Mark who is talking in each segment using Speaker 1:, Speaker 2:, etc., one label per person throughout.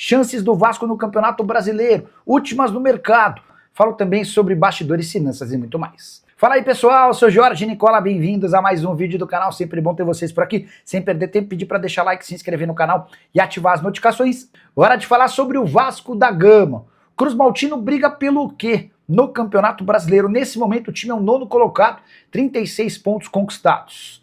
Speaker 1: chances do Vasco no Campeonato Brasileiro, últimas no mercado. Falo também sobre bastidores, finanças e muito mais. Fala aí pessoal, eu sou Jorge Nicola, bem-vindos a mais um vídeo do canal, sempre bom ter vocês por aqui, sem perder tempo, pedir para deixar like, se inscrever no canal e ativar as notificações. Hora de falar sobre o Vasco da Gama. Cruz Maltino briga pelo quê? No Campeonato Brasileiro, nesse momento o time é o 9º colocado, 36 pontos conquistados.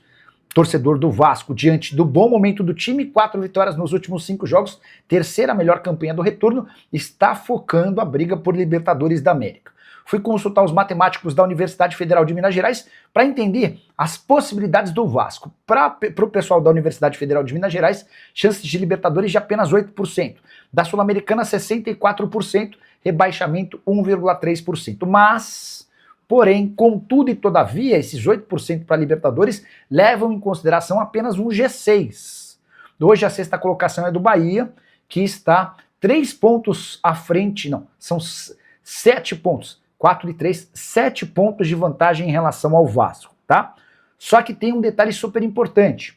Speaker 1: Torcedor do Vasco, diante do bom momento do time, 4 vitórias nos últimos 5 jogos, terceira melhor campanha do retorno, está focando a briga por Libertadores da América. Fui consultar os matemáticos da Universidade Federal de Minas Gerais para entender as possibilidades do Vasco. Para o pessoal da Universidade Federal de Minas Gerais, chances de Libertadores de apenas 8%. Da Sul-Americana, 64%, rebaixamento 1,3%. Mas, porém, contudo e todavia, esses 8% para Libertadores levam em consideração apenas um G6. Hoje a 6ª colocação é do Bahia, que está 3 pontos à frente, não, são 7 pontos. 4 e 3, 7 pontos de vantagem em relação ao Vasco, tá? Só que tem um detalhe super importante.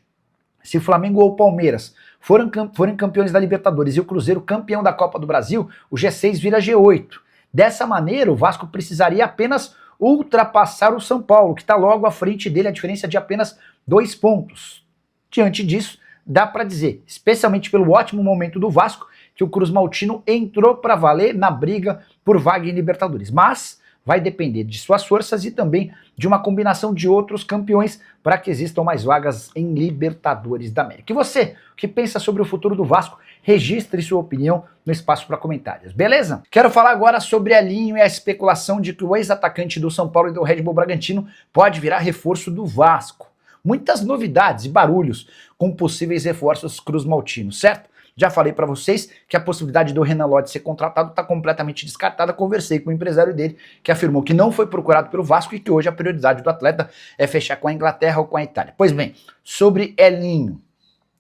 Speaker 1: Se o Flamengo ou o Palmeiras forem campeões da Libertadores e o Cruzeiro campeão da Copa do Brasil, o G6 vira G8. Dessa maneira, o Vasco precisaria apenas ultrapassar o São Paulo, que está logo à frente dele, a diferença de apenas 2 pontos. Diante disso, dá para dizer, especialmente pelo ótimo momento do Vasco, que o Cruz Maltino entrou para valer na briga por vaga em Libertadores. Mas vai depender de suas forças e também de uma combinação de outros campeões para que existam mais vagas em Libertadores da América. E você, o que pensa sobre o futuro do Vasco? Registre sua opinião no espaço para comentários, beleza? Quero falar agora sobre Elinho e a especulação de que o ex-atacante do São Paulo e do Red Bull Bragantino pode virar reforço do Vasco. Muitas novidades e barulhos com possíveis reforços Cruz Maltino, certo? Já falei para vocês que a possibilidade do Renan Lodge ser contratado está completamente descartada. Conversei com o empresário dele, que afirmou que não foi procurado pelo Vasco e que hoje a prioridade do atleta é fechar com a Inglaterra ou com a Itália. Pois bem, sobre Elinho.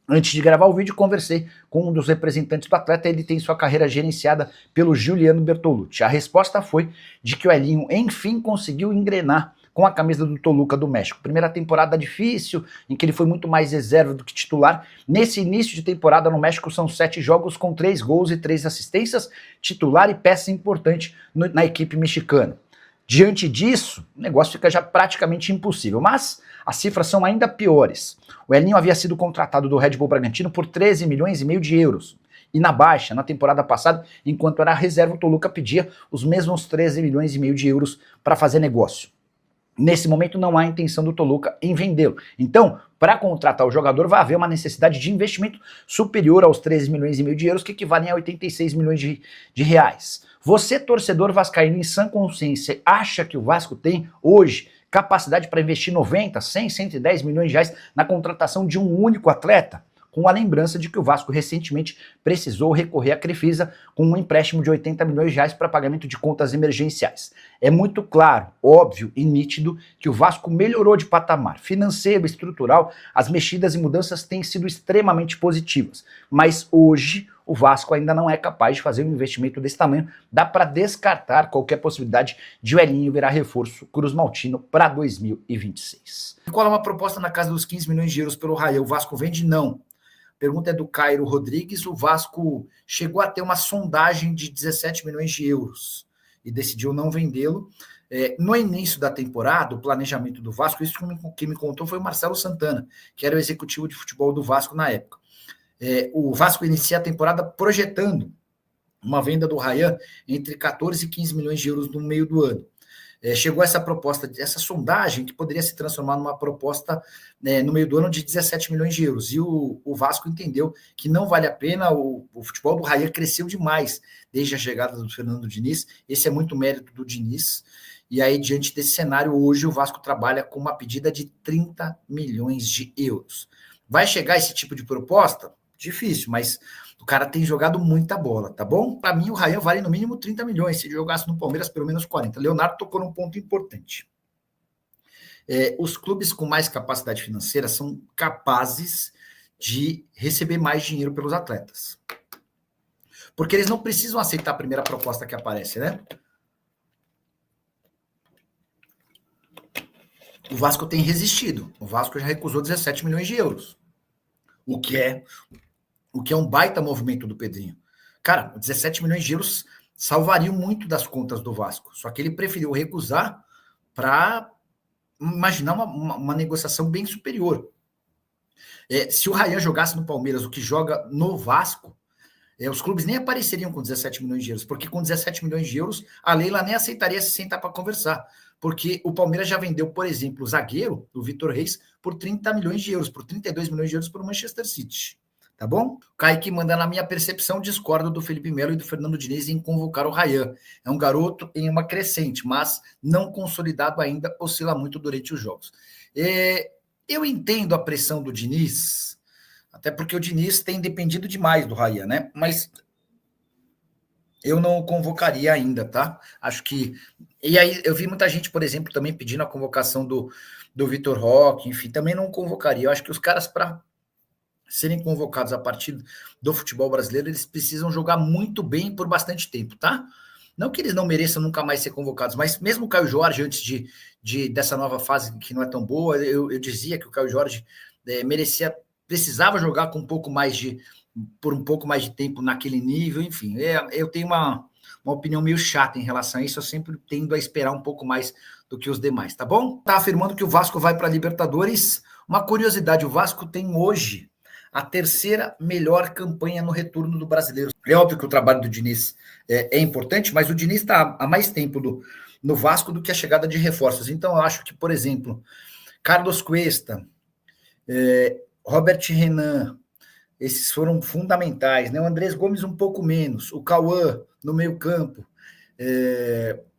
Speaker 1: Antes de gravar o vídeo, conversei com um dos representantes do atleta. Ele tem sua carreira gerenciada pelo Giuliano Bertolucci. A resposta foi de que o Elinho, enfim, conseguiu engrenar com a camisa do Toluca do México. Primeira temporada difícil, em que ele foi muito mais reserva do que titular. Nesse início de temporada no México são 7 jogos com 3 gols e 3 assistências, titular e peça importante na equipe mexicana. Diante disso, o negócio fica já praticamente impossível, mas as cifras são ainda piores. O Elinho havia sido contratado do Red Bull Bragantino por 13 milhões e meio de euros. E na baixa, na temporada passada, enquanto era reserva, o Toluca pedia os mesmos 13 milhões e meio de euros para fazer negócio. Nesse momento não há intenção do Toluca em vendê-lo. Então, para contratar o jogador vai haver uma necessidade de investimento superior aos 13 milhões e meio de euros, que equivalem a 86 milhões de reais. Você, torcedor vascaíno em sã consciência, acha que o Vasco tem hoje capacidade para investir 90, 100, 110 milhões de reais na contratação de um único atleta? Com a lembrança de que o Vasco recentemente precisou recorrer à Crefisa com um empréstimo de 80 milhões de reais para pagamento de contas emergenciais. É muito claro, óbvio e nítido que o Vasco melhorou de patamar financeiro, estrutural, as mexidas e mudanças têm sido extremamente positivas. Mas hoje o Vasco ainda não é capaz de fazer um investimento desse tamanho. Dá para descartar qualquer possibilidade de o Elinho virar reforço Cruz Maltino para 2026. Qual é uma proposta na casa dos 15 milhões de euros pelo Raia? O Vasco vende? Não. Pergunta é do Cairo Rodrigues. O Vasco chegou a ter uma sondagem de 17 milhões de euros e decidiu não vendê-lo. No início da temporada, o planejamento do Vasco, isso que me contou foi o Marcelo Santana, que era o executivo de futebol do Vasco na época. O Vasco inicia a temporada projetando uma venda do Ryan entre 14 e 15 milhões de euros no meio do ano. Chegou essa proposta, essa sondagem, que poderia se transformar numa proposta no meio do ano de 17 milhões de euros. E o Vasco entendeu que não vale a pena, o futebol do Raia cresceu demais desde a chegada do Fernando Diniz. Esse é muito mérito do Diniz. E aí, diante desse cenário, hoje o Vasco trabalha com uma pedida de 30 milhões de euros. Vai chegar esse tipo de proposta? Difícil, mas o cara tem jogado muita bola, tá bom? Para mim, o Rayan vale no mínimo 30 milhões. Se ele jogasse no Palmeiras, pelo menos 40. Leonardo tocou num ponto importante. Os clubes com mais capacidade financeira são capazes de receber mais dinheiro pelos atletas. Porque eles não precisam aceitar a primeira proposta que aparece, né? O Vasco tem resistido. O Vasco já recusou 17 milhões de euros. O que é um baita movimento do Pedrinho. Cara, 17 milhões de euros salvariam muito das contas do Vasco. Só que ele preferiu recusar para imaginar uma negociação bem superior. Se o Ryan jogasse no Palmeiras, o que joga no Vasco, os clubes nem apareceriam com 17 milhões de euros, porque com 17 milhões de euros, a Leila nem aceitaria se sentar para conversar. Porque o Palmeiras já vendeu, por exemplo, o zagueiro, o Vitor Reis, por 30 milhões de euros, por 32 milhões de euros para o Manchester City. Tá bom? O Kaique manda, na minha percepção, discordo do Felipe Melo e do Fernando Diniz em convocar o Ryan. É um garoto em uma crescente, mas não consolidado ainda, oscila muito durante os jogos. Eu entendo a pressão do Diniz, até porque o Diniz tem dependido demais do Ryan, né? Mas eu não o convocaria ainda, tá? Acho que... E aí eu vi muita gente, por exemplo, também pedindo a convocação do Vitor Roque, enfim, também não convocaria. Eu acho que os caras, para serem convocados a partir do futebol brasileiro, eles precisam jogar muito bem por bastante tempo, tá? Não que eles não mereçam nunca mais ser convocados, mas mesmo o Caio Jorge, antes dessa nova fase que não é tão boa, eu dizia que o Caio Jorge precisava jogar com por um pouco mais de tempo naquele nível, enfim. Eu tenho uma opinião meio chata em relação a isso, eu sempre tendo a esperar um pouco mais do que os demais, tá bom? Tá afirmando que o Vasco vai para a Libertadores. Uma curiosidade, o Vasco tem hoje a terceira melhor campanha no retorno do brasileiro. É óbvio que o trabalho do Diniz é importante, mas o Diniz está há mais tempo no Vasco do que a chegada de reforços. Então, eu acho que, por exemplo, Carlos Cuesta, Robert Renan, esses foram fundamentais, né? O Andrés Gomes um pouco menos, o Cauã no meio campo,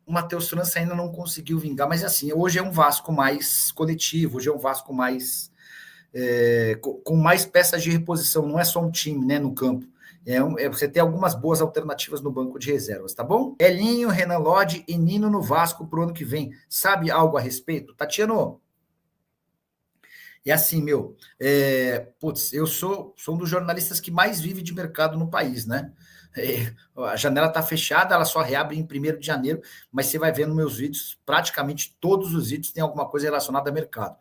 Speaker 1: o Matheus França ainda não conseguiu vingar, mas assim, hoje é um Vasco mais coletivo, hoje é um Vasco mais... com mais peças de reposição, não é só um time, né, no campo. Você tem algumas boas alternativas no banco de reservas, tá bom? Elinho, Renan Lodge e Nino no Vasco pro ano que vem. Sabe algo a respeito? Tatiano? E assim, eu sou um dos jornalistas que mais vive de mercado no país, né? A janela está fechada, ela só reabre em 1º de janeiro, mas você vai ver nos meus vídeos, praticamente todos os vídeos tem alguma coisa relacionada a mercado.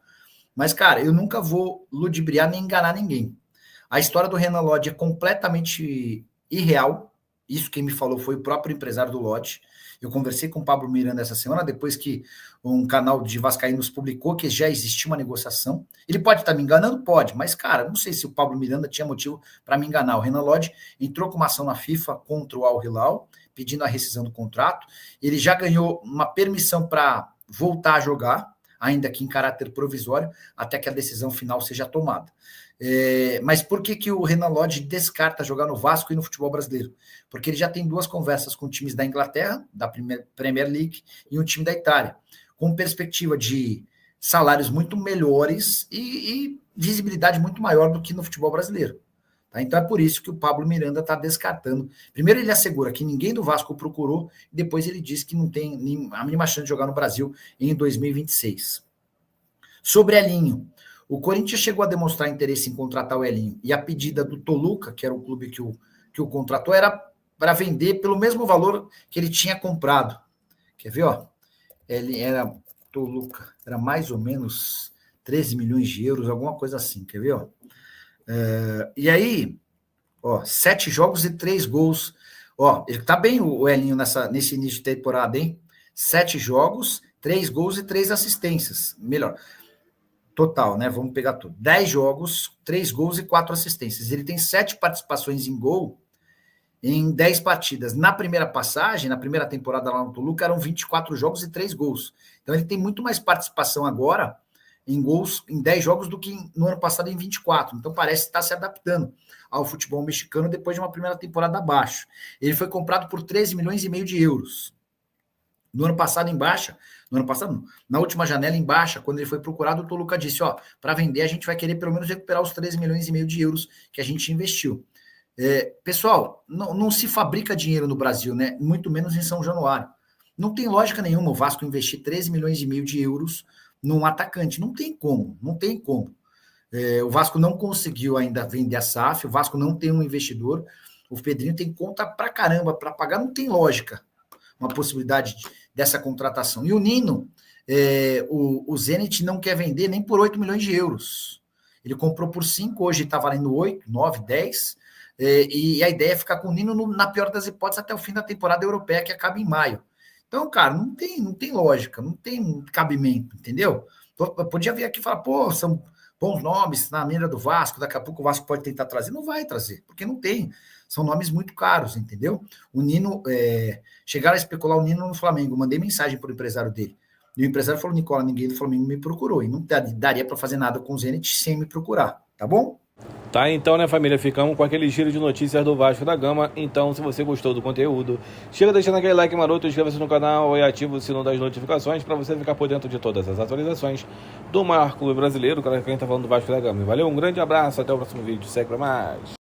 Speaker 1: Mas, cara, eu nunca vou ludibriar nem enganar ninguém. A história do Renan Lodge é completamente irreal. Isso quem me falou foi o próprio empresário do Lodge. Eu conversei com o Pablo Miranda essa semana, depois que um canal de vascaínos publicou que já existia uma negociação. Ele pode estar me enganando? Pode, mas, cara, não sei se o Pablo Miranda tinha motivo para me enganar. O Renan Lodge entrou com uma ação na FIFA contra o Al Hilal, pedindo a rescisão do contrato. Ele já ganhou uma permissão para voltar a jogar, ainda que em caráter provisório, até que a decisão final seja tomada. Mas por que o Renan Lodge descarta jogar no Vasco e no futebol brasileiro? Porque ele já tem 2 conversas com times da Inglaterra, da Premier League, e um time da Itália, com perspectiva de salários muito melhores e visibilidade muito maior do que no futebol brasileiro. Tá? Então é por isso que o Pablo Miranda está descartando. Primeiro ele assegura que ninguém do Vasco procurou, e depois ele diz que não tem a mínima chance de jogar no Brasil em 2026. Sobre Elinho, o Corinthians chegou a demonstrar interesse em contratar o Elinho, e a pedida do Toluca, que era o clube que o contratou, era para vender pelo mesmo valor que ele tinha comprado. Quer ver, ó? Ele era Toluca, era mais ou menos 13 milhões de euros, alguma coisa assim, quer ver, ó? E aí, 7 jogos e 3 gols. Ele tá bem, o Elinho, nesse início de temporada, hein? 7 jogos, 3 gols e 3 assistências. Melhor. Total, né? Vamos pegar tudo. 10 jogos, 3 gols e 4 assistências. Ele tem 7 participações em gol em 10 partidas. Na primeira passagem, na primeira temporada lá no Toluca, eram 24 jogos e 3 gols. Então ele tem muito mais participação agora em gols em 10 jogos do que no ano passado em 24. Então parece estar se adaptando ao futebol mexicano depois de uma primeira temporada abaixo. Ele foi comprado por 13 milhões e meio de euros. No ano passado, na última janela em baixa, quando ele foi procurado, o Toluca disse, para vender a gente vai querer pelo menos recuperar os 13 milhões e meio de euros que a gente investiu. Pessoal, não se fabrica dinheiro no Brasil, né? Muito menos em São Januário. Não tem lógica nenhuma o Vasco investir 13 milhões e meio de euros num atacante. Não tem como. O Vasco não conseguiu ainda vender a SAF, o Vasco não tem um investidor, o Pedrinho tem conta pra caramba para pagar, não tem lógica uma possibilidade dessa contratação. E o Nino, o Zenit não quer vender nem por 8 milhões de euros. Ele comprou por 5, hoje está valendo 8, 9, 10. e a ideia é ficar com o Nino, na pior das hipóteses, até o fim da temporada europeia, que acaba em maio. Então, cara, não tem lógica, não tem cabimento, entendeu? Eu podia vir aqui e falar, pô, são bons nomes na mira do Vasco, daqui a pouco o Vasco pode tentar trazer. Não vai trazer, porque não tem. São nomes muito caros, entendeu? O Nino, chegaram a especular o Nino no Flamengo, mandei mensagem para o empresário dele. E o empresário falou, Nicola, ninguém do Flamengo me procurou. E não daria para fazer nada com o Zenit sem me procurar, tá bom?
Speaker 2: Tá, então, né, família? Ficamos com aquele giro de notícias do Vasco da Gama. Então, se você gostou do conteúdo, chega deixando aquele like maroto, inscreva-se no canal e ativa o sino das notificações para você ficar por dentro de todas as atualizações do maior clube brasileiro, que a gente tá falando do Vasco da Gama. Valeu, um grande abraço, até o próximo vídeo. Segue pra mais.